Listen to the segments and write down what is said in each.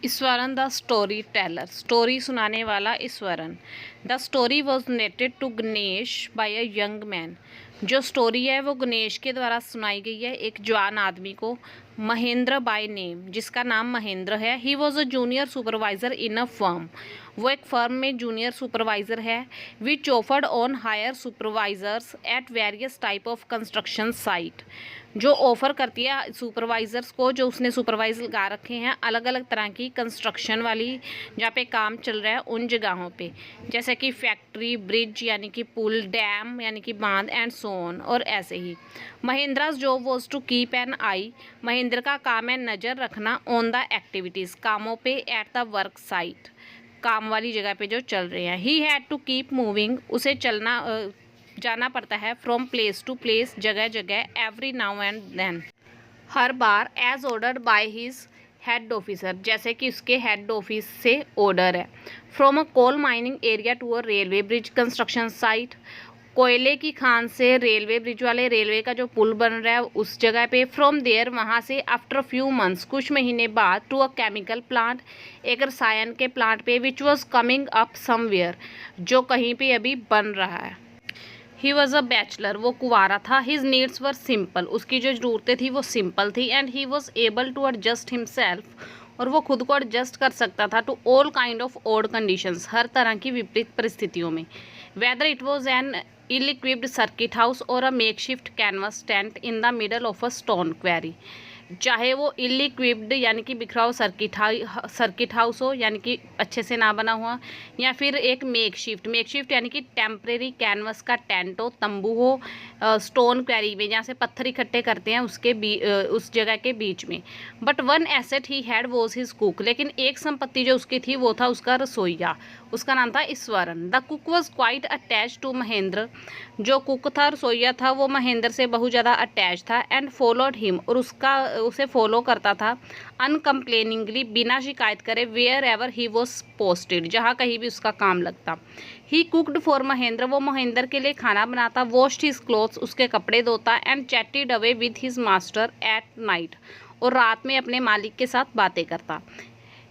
Eswaran the story teller, story सुनाने वाला Ishwaran. The story was narrated to Ganesh by a young man. जो story है वो गणेश के द्वारा सुनाई गई है एक जवान आदमी को, महेंद्र बाय नेम, जिसका नाम महेंद्र है। He was a junior supervisor in a firm. वो एक फर्म में जूनियर सुपरवाइजर है। Which offered on hire supervisors at various type of construction site. जो ऑफ़र करती है सुपरवाइज़र्स को, जो उसने सुपरवाइज लगा रखे हैं अलग अलग तरह की कंस्ट्रक्शन वाली, जहाँ पे काम चल रहा है उन जगहों पे, जैसे कि फैक्ट्री, ब्रिज यानी कि पुल, डैम यानी कि बांध, एंड सो ऑन, और ऐसे ही। Mahendra's job was to keep an eye. Mahendra का काम है नज़र रखना ऑन द एक्टिविटीज़, कामों पे, एट द वर्क साइट, काम वाली जगह पे जो चल रहे हैं। He had to keep moving, उसे जाना पड़ता है फ्रॉम प्लेस टू प्लेस, जगह जगह, एवरी नाउ एंड देन, हर बार, as ordered by his head officer, जैसे कि उसके हेड ऑफिस से ऑर्डर है। From a coal mining area to a railway bridge construction site, कोयले की खान से रेलवे ब्रिज वाले रेलवे का जो पुल बन रहा है उस जगह पे। फ्रॉम देयर, वहाँ से। आफ्टर फ्यू मंथ्स, कुछ महीने बाद। टू अ केमिकल प्लांट, एक रसायन के प्लांट पे। Which was coming up somewhere, जो कहीं पे अभी बन रहा है। ही वॉज अ बैचलर, वो कुंवारा था। हिज नीड्स वर सिंपल, उसकी जो ज़रूरतें थी वो सिंपल थी। And he was able to adjust himself, और वो खुद को एडजस्ट कर सकता था। To all kind of odd conditions, हर तरह की विपरीत परिस्थितियों में। Whether it was an ill equipped circuit house और a makeshift canvas tent in the middle of a stone quarry, चाहे वो इल इक्विप्ड यानी कि बिखरा हुआ सर्किट हाउस हो, यानी कि अच्छे से ना बना हुआ, या फिर एक मेकशिफ्ट यानी कि टेम्परेरी कैनवस का टेंट हो, तंबू हो, स्टोन क्वेरी में, जहाँ से पत्थर इकट्ठे करते हैं उस जगह के बीच में। But one asset he had was his cook, लेकिन एक संपत्ति जो उसकी थी वो था उसका रसोईया, उसका नाम था Eswaran. The cook was quite attach to Mahendra, जो कुक था, रसोईया था, वो महेंद्र से बहुत ज़्यादा अटैच था। एंड फॉलोड हिम, और उसे फॉलो करता था अनकम्प्लेनिंगली, बिना शिकायत करे, wherever he was posted, जहाँ कहीं भी उसका काम लगता। ही कुकड फॉर महेंद्र, वो महेंद्र के लिए खाना बनाता। वॉश्ड हिज क्लोथ्स, उसके कपड़े धोता। And chatted away with his master at night, और रात में अपने मालिक के साथ बातें करता।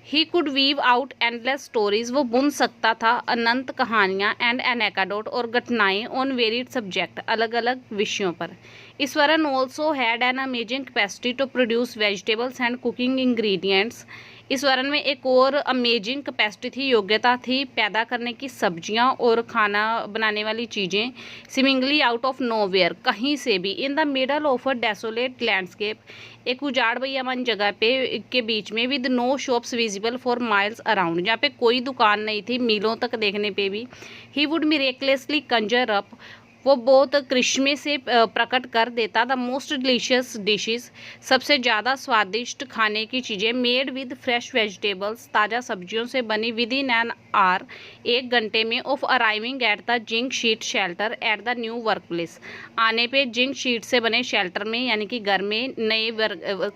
He could weave out endless stories, वो बुन सकता था अनंत कहानियाँ, एंड एनेकाडोट, और घटनाएं, ऑन वेरिड सब्जेक्ट, अलग अलग विषयों पर। Eswaran also had an amazing capacity to produce vegetables and cooking ingredients. Eswaran में एक और अमेजिंग कैपेसिटी थी, योग्यता थी, पैदा करने की सब्जियां और खाना बनाने वाली चीज़ें, सिमिंगली आउट ऑफ नोवेयर, कहीं से भी। In the middle of a desolate landscape, एक उजाड़ बयामन जगह पे के बीच में। With no shops visible for miles around, जहाँ पे कोई दुकान नहीं थी मीलों तक देखने पे भी। ही वुड मिरेकलेसली कंजर अप, वो बहुत करिश्मे से प्रकट कर देता द मोस्ट डिलीशियस डिशेस, सबसे ज़्यादा स्वादिष्ट खाने की चीज़ें, मेड विद फ्रेश वेजिटेबल्स, ताज़ा सब्जियों से बनी, विद इन एन आवर, एक घंटे में, of arriving at the zinc sheet shelter at the new work place, आने पे जिंक शीट से बने शेल्टर में, यानी कि घर में, नए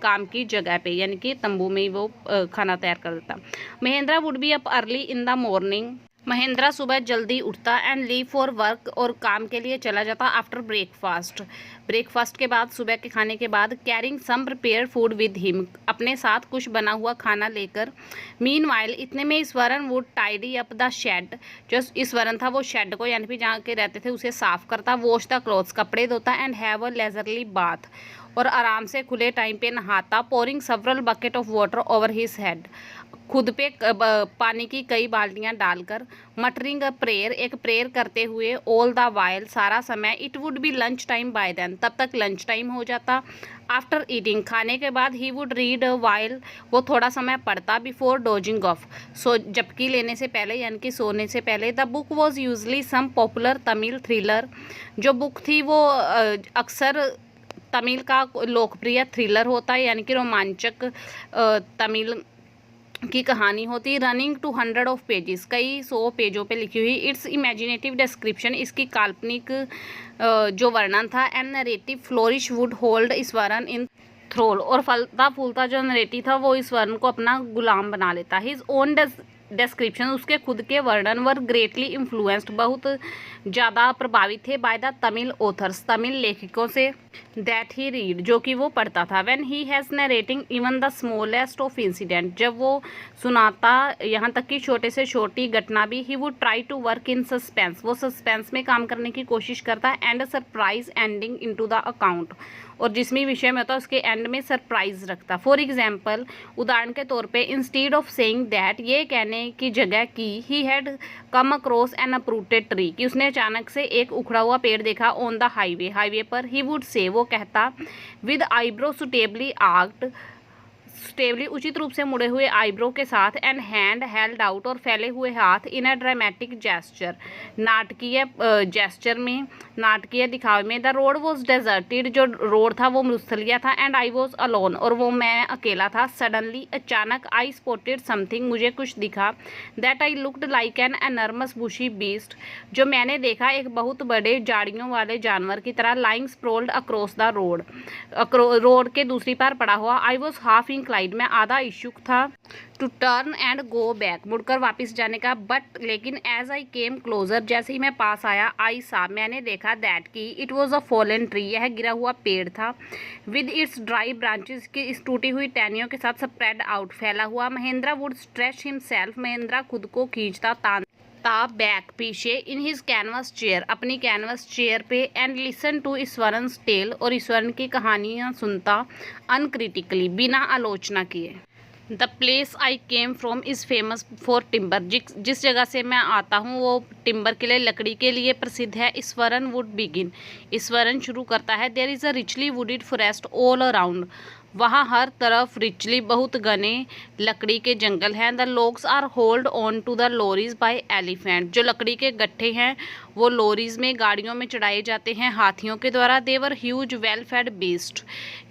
काम की जगह पे, यानी कि तंबू में ही वो खाना तैयार कर देता। Mahindra would be up early in the morning, Mahindra सुबह जल्दी उठता। एंड लीव फॉर वर्क, और काम के लिए चला जाता। आफ्टर ब्रेकफास्ट के बाद, सुबह के खाने के बाद। Carrying some prepared food with him, अपने साथ कुछ बना हुआ खाना लेकर। मीनवाइल, इतने में Eswaran would tidy up the shed, जो ईश्वरन था वो शेड को, यानी कि जहाँ के रहते थे, उसे साफ करता। वॉश द क्लॉथ्स, कपड़े धोता। And have a leisurely bath, और आराम से खुले टाइम पे नहाता। Pouring several bucket of water over his head, खुद पे पानी की कई बाल्टियां डालकर। मटरिंग अ प्रेयर, एक प्रेयर करते हुए। ऑल द वाइल, सारा समय। It would be lunch time by then, तब तक लंच टाइम हो जाता। आफ्टर ईटिंग, खाने के बाद। ही वुड रीड वाइल, वो थोड़ा समय पढ़ता। बिफोर डोजिंग ऑफ, झपकी लेने से पहले, यानी कि सोने से पहले। The book was usually some popular Tamil thriller, जो बुक थी वो अक्सर तमिल का लोकप्रिय थ्रिलर होता है, यानी कि रोमांचक तमिल की कहानी होती। रनिंग टू 100 ऑफ पेजेस, कई 100 पेजों पे लिखी हुई। इट्स इमेजिनेटिव डिस्क्रिप्शन, इसकी काल्पनिक जो वर्णन था। And narrative flourish would hold Eswaran in thrall, और फलता फूलता जो नरेटिव था वो ईश्वरन को अपना गुलाम बना लेता। हिज ओन डिस्क्रिप्शन, उसके खुद के वर्णन वर ग्रेटली इन्फ्लुएंस्ड, बहुत ज़्यादा प्रभावित थे by the Tamil authors, Tamil लेखकों से, दैट ही रीड, जो कि वो पढ़ता था। When he has narrating even the smallest of incident, जब वो सुनाता यहाँ तक कि छोटे से छोटी घटना भी, he would try to work in suspense, वो सस्पेंस में काम करने की कोशिश करता है, and surprise ending into the account, और जिस भी विषय में होता है उसके एंड में सरप्राइज रखता। फॉर एग्जाम्पल, उदाहरण के तौर पे, इंस्टीड ऑफ सेइंग दैट, ये कहने की जगह की, he had come across N uprooted tree, कि उसने अचानक से एक उखड़ा हुआ पेड़ देखा ऑन द हाईवे, हाईवे पर, ही वुड से, वो कहता, विद आईब्रो सुटेबली आर्क्ड, स्टेबली उचित रूप से मुड़े हुए आईब्रो के साथ, एंड हैंड हेल्ड आउट, और फैले हुए हाथ, इन अ ड्रामेटिक जेस्चर, नाटकीय जेस्चर में, नाटकीय दिखावे में, द रोड वॉज डेजर्टेड, जो रोड था वो मरुस्थलीय था, एंड आई वॉज अलोन, और वो मैं अकेला था। सडनली, अचानक, आई स्पॉटेड समथिंग, मुझे कुछ दिखा, that I looked like an enormous bushy beast, जो मैंने देखा एक बहुत बड़े झाड़ियों वाले जानवर की तरह, lying sprawled across the road, road के दूसरी पार पड़ा हुआ। आई वॉज हाफ इंक्लाइंड, में आधा इच्छुक था, to turn and go back, मुड़कर वापस जाने का, बट लेकिन एज आई केम क्लोजर, जैसे ही मैं पास आया, आई सा, मैंने देखा, दैट की, it was a fallen tree, यह गिरा हुआ पेड़ था, विद इट्स ड्राई ब्रांचेस, की इस टूटी हुई टहनियों के साथ स्प्रेड आउट, फैला हुआ। Mahindra would stretch himself, Mahindra खुद को खींचता ता बैक, पीछे, इन हिज कैनवस चेयर, अपनी कैनवस चेयर पे, and listen to Iswaran's tell, और ईश्वरन की कहानियाँ सुनता, अनक्रिटिकली, बिना आलोचना किए। The place I came from is famous for timber, जिस जगह से मैं आता हूँ वो टिम्बर के लिए, लकड़ी के लिए प्रसिद्ध है। ईश्वरन वुड बिगिन, ईश्वरन शुरू करता है, there is a richly wooded forest all around, वहाँ हर तरफ रिचली, बहुत घने लकड़ी के जंगल हैं। The logs are hold on to the lorries by elephant, जो लकड़ी के गट्ठे हैं वो लॉरीज में, गाड़ियों में चढ़ाए जाते हैं हाथियों के द्वारा। They're huge well fed beast,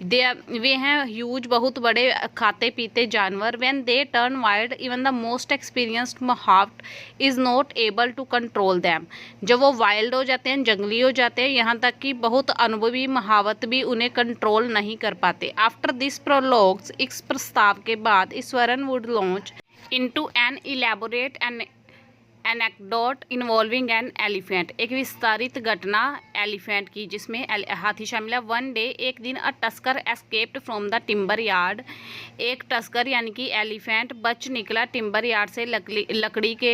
वे हैं ह्यूज, बहुत बड़े खाते पीते जानवर। When they turn wild, even the most experienced mahout is not able to control them, जब वो वाइल्ड हो जाते हैं, जंगली हो जाते हैं, यहाँ तक कि बहुत अनुभवी महावत भी उन्हें कंट्रोल नहीं कर पाते। आफ्टर दिस प्रोलॉग्स, इस प्रस्ताव के बाद, Eswaran would launch into an elaborate anecdote involving an elephant, एक विस्तारित घटना एलिफेंट की जिसमें हाथी शामिल है। वन डे, एक दिन, a tusker escaped from the timber yard, एक टस्कर यानी कि एलिफेंट बच निकला टिम्बर यार्ड से, लकड़ी के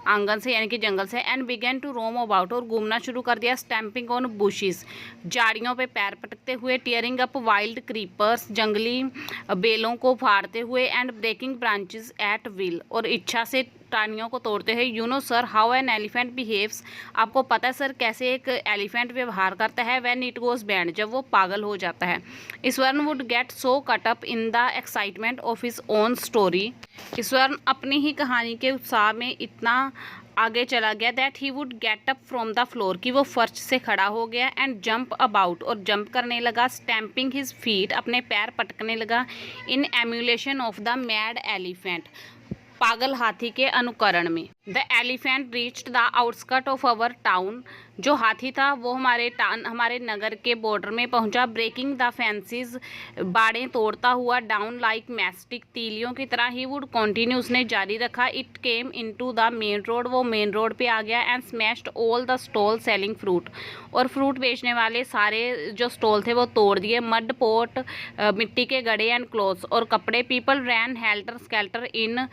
आंगन से यानी कि जंगल से, and begin to roam about, और घूमना शुरू कर दिया। स्टैम्पिंग ऑन बुशिस, झाड़ियों पे पैर पटकते हुए, टीयरिंग अप वाइल्ड क्रीपर्स, जंगली बेलों को फाड़ते हुए, and breaking branches at will, और इच्छा से टानियों को तोड़ते हैं। You know sir how an elephant behaves, आपको पता है सर कैसे एक एलिफेंट व्यवहार करता है। व्हेन इट गोज बैंड, जब वो पागल हो जाता है। Eswaran would get so cut up in the excitement of his own story, Eswaran अपनी ही कहानी के उत्साह में इतना आगे चला गया, that he would get up from the floor, कि वो फर्श से खड़ा हो गया, एंड जंप अबाउट, और जंप करने लगा, स्टैम्पिंग हिज फीट, अपने पैर पटकने लगा, in emulation of the mad elephant, पागल हाथी के अनुकरण में। The elephant reached the outskirt of our town, जो हाथी था वो हमारे नगर के बॉर्डर में पहुंचा। ब्रेकिंग द फेंसिस, बाड़ें तोड़ता हुआ, डाउन लाइक मैस्टिक, तीलियों की तरह। ही वुड कंटिन्यू, उसने जारी रखा। It came into the main road, वो मेन रोड पे आ गया, and smashed all the stall selling fruit, और फ्रूट बेचने वाले सारे जो स्टॉल थे वो तोड़ दिए। मड पोट, मिट्टी के गड़े, एंड क्लोथ्स, और कपड़े। People ran helter skelter in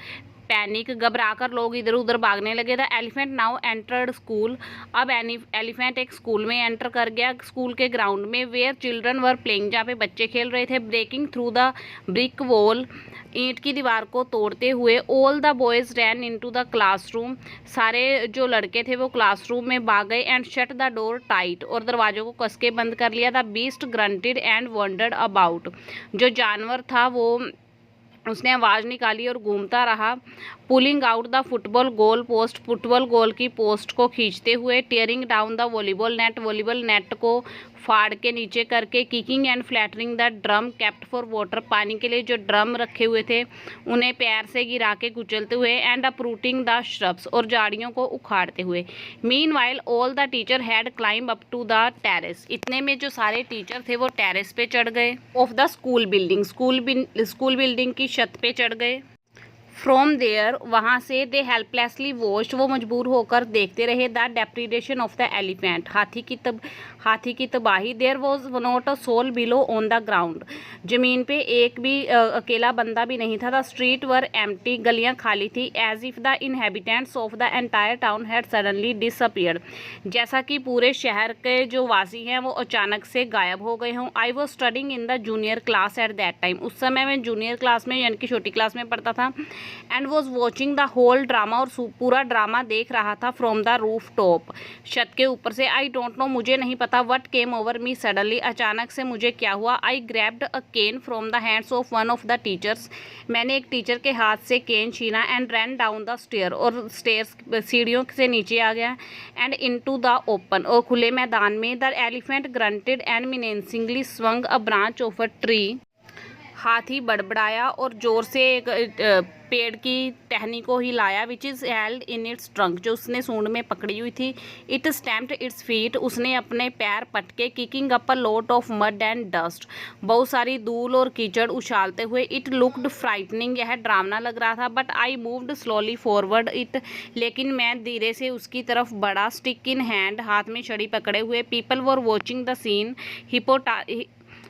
panic, घबराकर लोग इधर उधर भागने लगे। The elephant now entered school, अब एलिफेंट एक स्कूल में एंटर कर गया, स्कूल के ग्राउंड में। वेयर चिल्ड्रन वर प्लेइंग, जहाँ पे बच्चे खेल रहे थे। Breaking through the brick wall, ईंट की दीवार को तोड़ते हुए। All the boys ran into the classroom, सारे जो लड़के थे वो क्लासरूम में भाग गए। And shut the door tight, और दरवाजों को कस के बंद कर लिया। The beast grunted and wandered about, जो जानवर था वो उसने आवाज़ निकाली और घूमता रहा। Pulling out the football goal post, football goal की पोस्ट को खींचते हुए। Tearing down the volleyball net, volleyball net को फाड़ के नीचे करके। Kicking and flattering the drum kept for water, पानी के लिए जो ड्रम रखे हुए थे उन्हें पैर से गिरा के कुचलते हुए। एंड अपरूटिंग द श्रब्स, और झाड़ियों को उखाड़ते हुए। Meanwhile all the teacher had climb up to the terrace, इतने में जो सारे टीचर थे वो टेरेस पे चढ़ गए। Of the school building, school building की छत पे चढ़ गए। फ्रॉम देयर, वहाँ से दे हेल्पलेसली वॉच्ड, वो मजबूर होकर देखते रहे the depredation of the elephant, हाथी की तबाही। There was not a soul below on the ground, ज़मीन पे एक भी अकेला बंदा भी नहीं था। द स्ट्रीट वर एम्प्टी, गलियाँ खाली थी। As if the inhabitants of the entire town had suddenly disappeared, जैसा कि पूरे शहर के जो वासी हैं वो अचानक से गायब हो गए हों। I was studying in the junior class at that time, उस समय मैं जूनियर क्लास में यानी कि छोटी क्लास में पढ़ता था। And was watching the whole drama, और पूरा ड्रामा देख रहा था फ्रॉम द रूफ टॉप, छत के ऊपर से। आई डोंट नो, मुझे नहीं पता, what came over me suddenly, अचानक से मुझे क्या हुआ। I grabbed a cane from the hands of one of the teachers, मैंने एक टीचर के हाथ से केन छीना। And ran down the stair, और स्टेयर्स सीढ़ियों से नीचे आ गया। एंड इनटू द ओपन, और खुले मैदान में। The elephant grunted and menacingly swung a branch of a tree, हाथी बड़बड़ाया और जोर से एक पेड़ की टहनी को हिलाया। Which is held in its trunk, जो उसने सूंड में पकड़ी हुई थी। इट स्टैम्प्ड इट्स फीट, उसने अपने पैर पटके। Kicking up a lot of mud and dust, बहुत सारी धूल और कीचड़ उछालते हुए। इट लुक्ड फ्राइटनिंग, यह डरावना लग रहा था। But I moved slowly forward it, लेकिन मैं धीरे से उसकी तरफ बढ़ा। स्टिक इन हैंड, हाथ में छड़ी पकड़े हुए। People were watching the scene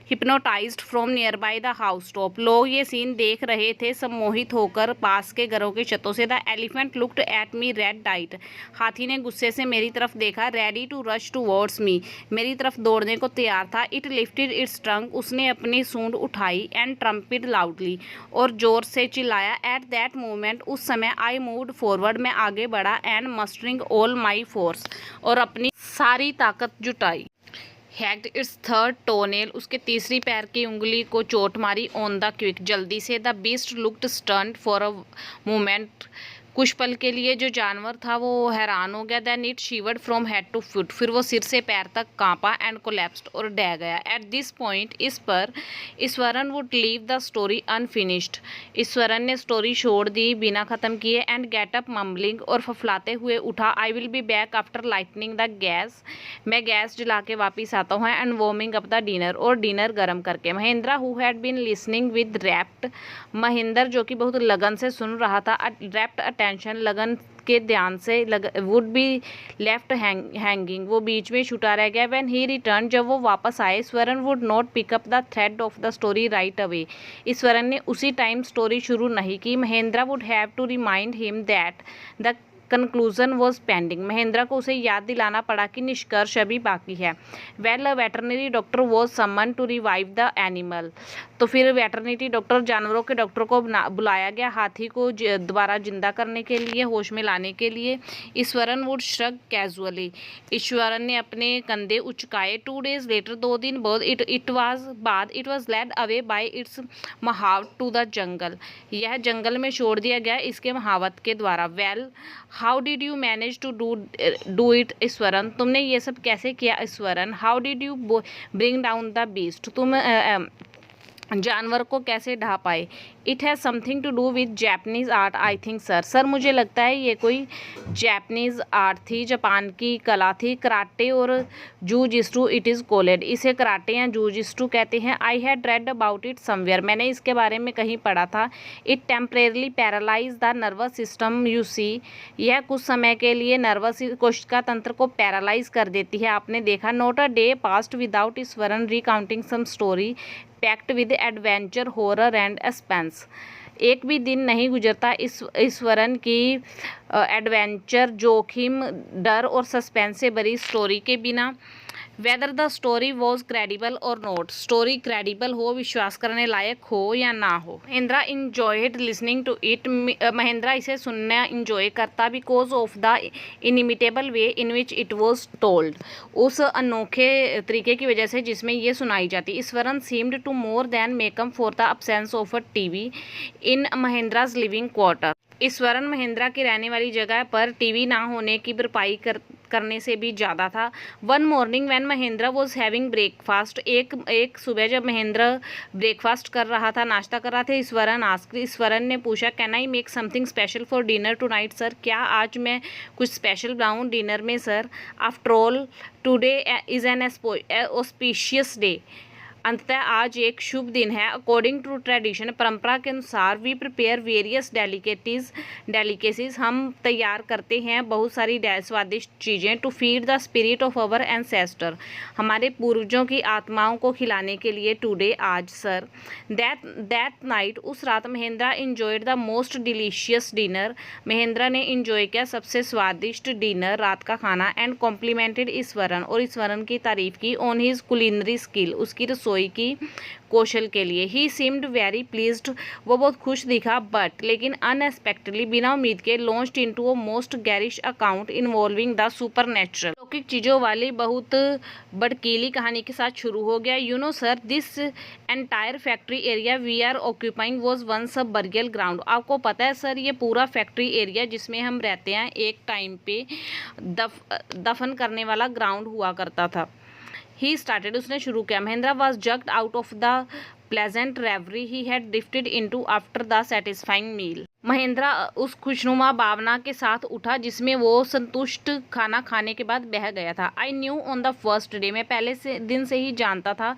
hypnotized from nearby the house top, लोग ये सीन देख रहे थे सम्मोहित होकर पास के घरों के छतों से। The elephant looked at me red eyed, हाथी ने गुस्से से मेरी तरफ देखा। Ready to rush towards me, मेरी तरफ दौड़ने को तैयार था। इट लिफ्टेड इट्स ट्रंक, उसने अपनी सूंड उठाई। एंड ट्रम्पिड लाउडली, और जोर से चिल्लाया। एट दैट मोमेंट, उस समय। आई मूव्ड फॉरवर्ड, मैं आगे बढ़ा। एंड मस्टरिंग ऑल माई फोर्स, और अपनी सारी ताकत जुटाई। हैक्ड इट्स थर्ड टोनेल, उसके तीसरी पैर की उंगली को चोट मारी। ऑन द क्विक, जल्दी से। The beast looked stunned for a moment, कुछ पल के लिए जो जानवर था वो हैरान हो गया। Then it shivered from head to foot, फिर वो सिर से पैर तक कांपा। एंड कोलैप्स्ड, और डह गया। एट दिस पॉइंट, इस पर Eswaran would leave the story unfinished, Eswaran ने स्टोरी छोड़ दी बिना ख़त्म किए। एंड गेट अप मम्बलिंग, और फफलाते हुए उठा। I will be back after lighting the gas, मैं गैस जला के वापिस आता हूँ। And warming up the dinner, और डिनर गर्म करके। Mahendra who had been listening with rapt, Mahendra जो कि बहुत लगन से सुन रहा था। रैप्ट अटेंशन, लगन के ध्यान से। वुड बी लेफ्ट हैंगिंग, वो बीच में छूटा रह गया। व्हेन ही रिटर्न, जब वो वापस आए। Eswaran would not pick up the thread of the story right away, Eswaran ने उसी टाइम स्टोरी शुरू नहीं की। Mahendra would have to remind him that the conclusion was pending, Mahendra को उसे याद दिलाना पड़ा कि निष्कर्ष अभी बाकी है। Well a veterinary doctor was summon to revive the animal, तो फिर वेटरनिटी डॉक्टर, जानवरों के डॉक्टर को बुलाया गया हाथी को दोबारा जिंदा करने के लिए, होश में लाने के लिए। Eswaran would shrug casually, Eswaran ने अपने कंधे उचकाए। 2 days लेटर, 2 दिन बाद। It was led away by its mahout to the jungle, यह जंगल में छोड़ दिया गया इसके महावत के द्वारा। Well how did you manage to do it Eswaran, तुमने ये सब कैसे किया Eswaran. How did you bring down the beast, तुम जानवर को कैसे ढा पाए। It has something to do with Japanese art I think sir, sir मुझे लगता है ये कोई जैपनीज़ आर्ट थी, जापान की कला थी। कराटे और जूजिस्टू इट इज़ कॉल्ड, इसे कराटे या जूजिस्टू कहते हैं। I had read about it somewhere, मैंने इसके बारे में कहीं पढ़ा था। It temporarily paralyse the nervous system you see, यह कुछ समय के लिए नर्वस कोशिका तंत्र को पैरालाइज कर देती है, आपने देखा। Not a day passed without Eswaran recounting some story packed with adventure, horror and suspense, एक भी दिन नहीं गुजरता ईश्वरन की एडवेंचर, जोखिम, डर और सस्पेंस से भरी स्टोरी के बिना। Whether the story was credible और नॉट, स्टोरी क्रेडिबल हो, विश्वास करने लायक हो या ना हो। Mahendra enjoyed listening to it, Mahendra इसे सुनना इंजॉय करता। Because of the inimitable way in which it was told, उस अनोखे तरीके की वजह से जिसमें ये सुनाई जाती। Eswaran seemed to more than make up for the absence of a TV in Mahendra's living quarter, Eswaran Mahendra की रहने वाली जगह पर टीवी ना होने की भरपाई करने से भी ज़्यादा था। One morning when Mahindra was having breakfast, एक सुबह जब महेंद्र ब्रेकफास्ट कर रहा था, नाश्ता कर रहा था, ईश्वरन ने पूछा can I make something special for dinner tonight sir, क्या आज मैं कुछ स्पेशल बनाऊँ डिनर में sir. After all today is an auspicious day, अंततः आज एक शुभ दिन है। अकॉर्डिंग टू ट्रेडिशन, परंपरा के अनुसार वी प्रिपेयर वेरियस डेलिकेसीज, हम तैयार करते हैं बहुत सारी स्वादिष्ट चीज़ें to feed the spirit of our ancestor, हमारे पूर्वजों की आत्माओं को खिलाने के लिए टुडे आज सर। दैट नाइट, उस रात Mahindra enjoyed the most delicious dinner, Mahindra ने इंजॉय किया सबसे स्वादिष्ट डिनर, रात का खाना, एंड कॉम्प्लीमेंटेड ईश्वरन, और ईश्वरन की तारीफ की, ऑन हिज कुलिनरी स्किल, उसकी रसोई की कौशल के लिए। ही सीम्ड वेरी प्लीज्ड, वो बहुत खुश दिखा, बट लेकिन अनएक्सपेक्टेडली, बिना उम्मीद के, launched into a most garish account involving the supernatural, लौकिक चीज़ों वाली बहुत भड़कीली कहानी के साथ शुरू हो गया। You know sir, this entire factory area we are occupying was once a burial ground, आपको पता है सर, ये पूरा फैक्ट्री एरिया जिसमें हम रहते हैं एक टाइम पे दफन करने वाला ग्राउंड हुआ करता था। ही स्टार्टेड, उसने शुरू किया। Mahendra was jogged out of the pleasant reverie he had drifted into after the satisfying meal, Mahendra उस खुशनुमा भावना के साथ उठा जिसमें वो संतुष्ट खाना खाने के बाद बह गया था। I knew on the first day, मैं पहले से दिन से ही जानता था,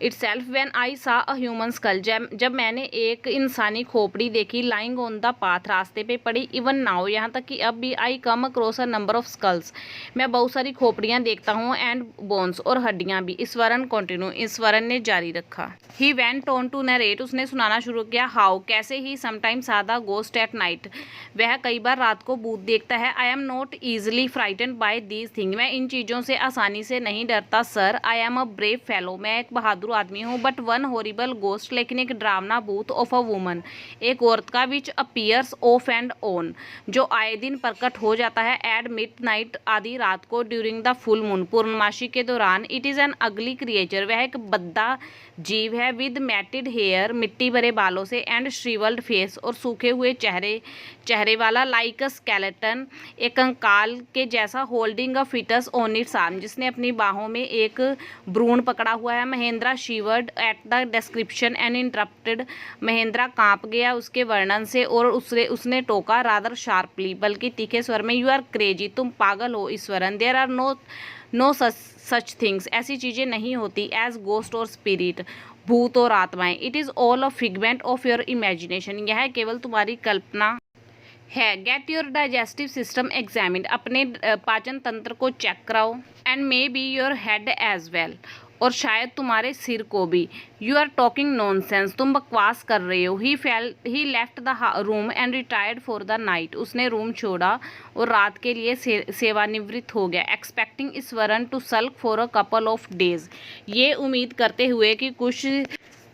इटसेल्फ व्हेन आई सा अ ह्यूमन स्कल, जब मैंने एक इंसानी खोपड़ी देखी, लाइंग ऑन द पाथ, रास्ते पे पड़ी, इवन नाउ, यहाँ तक कि अब भी, I came across a number of skulls, मैं बहुत सारी खोपड़ियाँ देखता हूँ, एंड बोन्स, और हड्डियाँ भी। ईश्वरन कंटिन्यू, ईश्वरन ने जारी रखा। He went on to narrate, उसने सुनाना शुरू किया। हाउ, कैसे he sometimes saw the ghost at night, वह कई बार रात को भूत देखता है। I am not easily frightened by these thing, मैं इन चीज़ों से आसानी से नहीं डरता sir. I am a brave fellow, मैं एक बहादुर आदमी हूँ। बट वन हॉरिबल गोस्ट, लेकिन एक डरावना भूत, ऑफ अ वुमन, एक औरत का, विच अपीयर्स ऑफ एंड ऑन, जो आए दिन प्रकट हो जाता है, एट मिडनाइट, आधी रात को, ड्यूरिंग द फुल मून, पूर्णमासी के दौरान। इट इज़ एन अगली क्रिएचर, वह एक बद्दा जीव है, विद मैटिड हेयर, मिट्टी भरे बालों से, एंड श्रिवल्ड फेस, और सूखे हुए चेहरे वाला, लाइक अ स्केलेटन, एक कंकाल के जैसा, holding a fetus on its arm, जिसने अपनी बाहों में एक भ्रूण पकड़ा हुआ है। Mahendra shivered at the description and interrupted, Mahendra कांप गया उसके वर्णन से, और उसने टोका, रादर शार्पली, बल्कि तीखे स्वर में, यू आर क्रेजी, तुम पागल हो Eshwaran. There are no such things, ऐसी चीज़ें नहीं होती, एज गोस्ट और स्पिरिट, भूत और आत्माएं। It is all a figment of your imagination, यह केवल तुम्हारी कल्पना है। Get your digestive system examined, अपने पाचन तंत्र को चेक कराओ, and maybe your head as well, और शायद तुम्हारे सिर को भी। यू आर टॉकिंग नॉनसेंस, तुम बकवास कर रहे हो। He left the room and retired for the night, उसने रूम छोड़ा और रात के लिए सेवानिवृत्त हो गया। Expecting Eswaran to sulk for a couple of days, ये उम्मीद करते हुए कि कुछ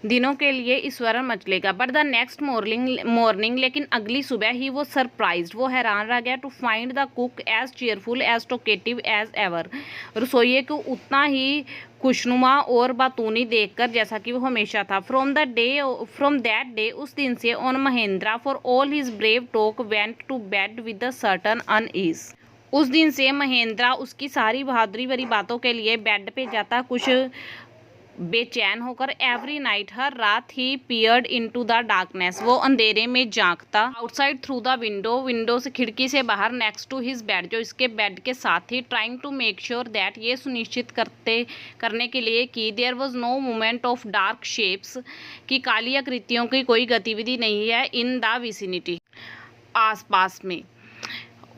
दिनों के लिए ईश्वरन मचलेगा। बट द नेक्स्ट मॉर्निंग, लेकिन अगली सुबह ही वो सरप्राइज्ड, वो हैरान रह गया, to find the cook as cheerful, as talkative as ever, रसोइये को उतना ही खुशनुमा और बातूनी देखकर जैसा कि वो हमेशा था। फ्रॉम दैट डे, उस दिन से, on Mahendra for all his brave talk went to bed with a certain unease, उस दिन से महेंद्रा उसकी सारी बहादुरी भरी बातों के लिए बेड पे जाता कुछ बेचैन होकर। एवरी नाइट, हर रात, ही पियर्ड इनटू द डार्कनेस, वो अंधेरे में झांकता। आउटसाइड थ्रू द विंडो से, खिड़की से बाहर, नेक्स्ट टू हिज बेड, जो इसके बेड के साथ ही, trying to make sure that, ये सुनिश्चित करने के लिए कि, there was no movement of dark shapes, कि काली आकृतियों की कोई गतिविधि नहीं है, इन द विसिनिटी, आसपास में।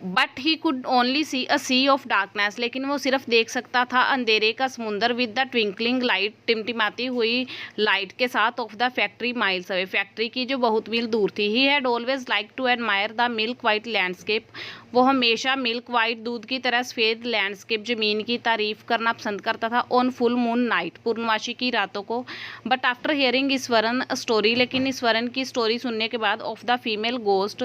But he could only see a sea of darkness, लेकिन वो सिर्फ देख सकता था अंधेरे का समुंदर, विद द ट्विंकलिंग लाइट, टिमटिमाती हुई लाइट के साथ, of the factory miles away, factory की जो बहुत मील दूर थी। He had always like to admire the milk white landscape, वो हमेशा मिल्क वाइट, दूध की तरह सफ़ेद लैंडस्केप, ज़मीन की तारीफ करना पसंद करता था। ऑन फुल मून नाइट, पूर्णमासी की रातों को। But after hearing Eswaran story, लेकिन ईश्वरन की स्टोरी सुनने के बाद, ऑफ द फीमेल गोस्ट,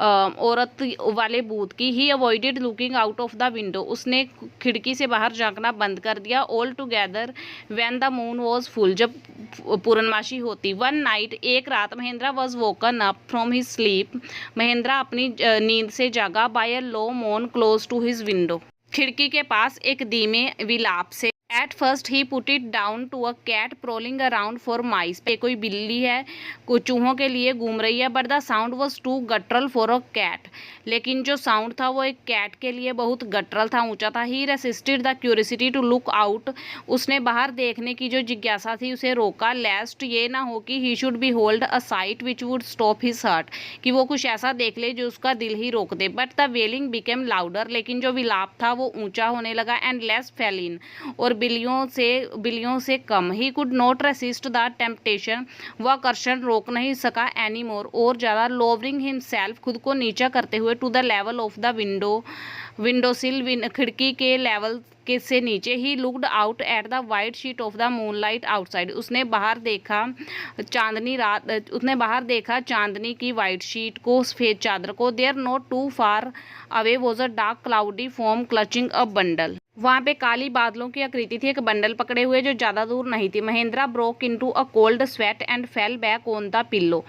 औरत वाले भूत की, he avoided looking out of the window, उसने खिड़की से बाहर झांकना बंद कर दिया। All together when the moon was full, जब पूर्णमासी होती। वन नाइट, एक रात, Mahendra was woken up from his sleep, Mahendra अपनी नींद से जागा, बाय अ लो मोन क्लोज टू हिज विंडो, खिड़की के पास एक धीमे विलाप से। At first he put it down to a cat prowling around for mice. पे कोई बिल्ली है कुछ चूहों के लिए घूम रही है, but the sound was too guttural for a cat. लेकिन जो साउंड था वो एक कैट के लिए बहुत गटरल था, ऊंचा था। He resisted the curiosity to look out. उसने बाहर देखने की जो जिज्ञासा थी उसे रोका, लेस्ट ये ना हो कि he should be hold a site which would stop his heart, कि वो कुछ ऐसा देख ले जो उसका दिल ही रोक दे। But the wailing became louder. लेकिन जो विलाप था वो ऊंचा होने लगा, एंड लेस फेलिन, और बिलियों से कम। He could not resist the temptation. वह आकर्षण रोक नहीं सका एनी मोर, और ज़्यादा। लोवरिंग हिमसेल्फ, खुद को नीचा करते हुए, to the level of the windowsill, खिड़की के लेवल के से नीचे। He looked out at the white sheet of the moonlight outside. उसने बाहर देखा चांदनी की वाइट शीट को, सफेद चादर को। There not too far away was a dark cloudy form clutching a bundle. वहाँ पे काली बादलों की आकृति थी, एक बंडल पकड़े हुए, जो ज़्यादा दूर नहीं थी। Mahindra broke into a cold sweat and fell back on the pillow.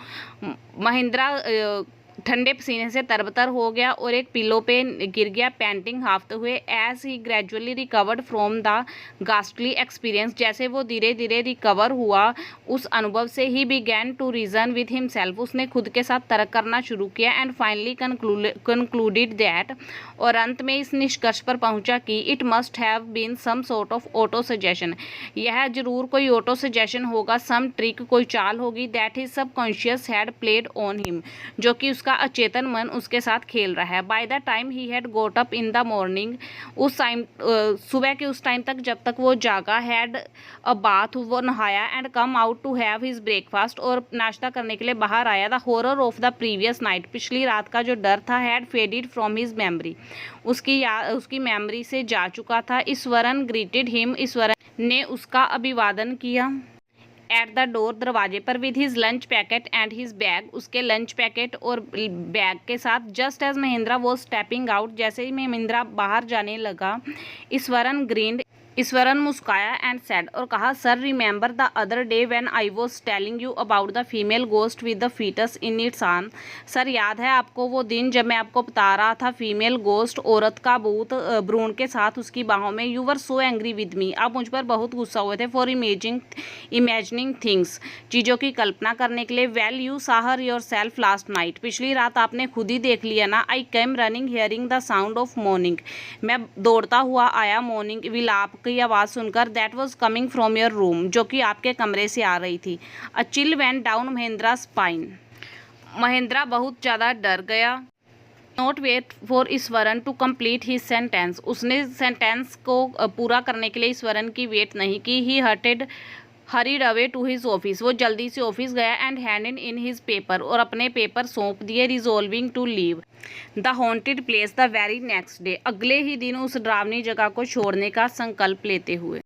Mahindra ठंडे पसीने से तरबतर हो गया और एक पिलो पे गिर गया, पैंटिंग हाफते हुए। As he gradually recovered from the ghastly experience. जैसे वो धीरे धीरे रिकवर हुआ उस अनुभव से। He began to reason with himself. उसने खुद के साथ तर्क करना शुरू किया। एंड फाइनली कंक्लूडेड दैट, और अंत में इस निष्कर्ष पर पहुंचा कि it must have been some sort of auto suggestion. यह जरूर कोई ऑटो सजेशन होगा, सम ट्रिक, कोई चाल होगी, that his subconscious had played on him, जो कि उसका अचेतन मन उसके साथ खेल रहा है। By the time he had goat up in the morning. उस टाइम सुबह के उस टाइम तक जब तक वो जागा, हैड अ बाथ, वो नहाया, and come out to have his breakfast, और नाश्ता करने के लिए बाहर आया। The horror of the previous night, पिछली रात का जो डर था, had faded from his memory, उसकी मेमोरी से जा चुका था। Eswaran greeted him. ईश्वरन ने उसका अभिवादन किया। एट द डोर, दरवाजे पर, with his lunch packet and his bag, उसके लंच पैकेट और बैग के साथ। Just as Mahendra was stepping out, जैसे ही महेंद्रा बाहर जाने लगा, ईश्वरन मुस्काया एंड सेड, और कहा, sir remember the other day when I was telling you about the female ghost with the fetus in its arm. Sir याद है आपको वो दिन जब मैं आपको बता रहा था फीमेल गोस्ट, औरत का भूत भ्रूण के साथ उसकी बाहों में। You were so angry with me, आप मुझ पर बहुत गुस्सा हुए थे। फॉर इमेजिनिंग थिंग्स, चीज़ों की कल्पना करने के लिए। Well you saw her yourself last night, पिछली रात आपने खुद ही देख लिया ना। I came running hearing the sound of mourning, मैं दौड़ता हुआ आया मॉर्निंग विलाप की आवाज़ सुनकर। That was coming from your room, जो कि आपके कमरे से आ रही थी। A chill went down Mahendra spine, महेंद्रा बहुत ज़्यादा डर गया। Not wait for Eswaran to complete his sentence, उसने सेंटेंस को पूरा करने के लिए ईश्वरन की वेट नहीं की। He hurried away to his office, वो जल्दी से ऑफिस गया। And handed in his paper, और अपने पेपर सौंप दिए। Resolving to leave the haunted place the very next day, अगले ही दिन उस डरावनी जगह को छोड़ने का संकल्प लेते हुए।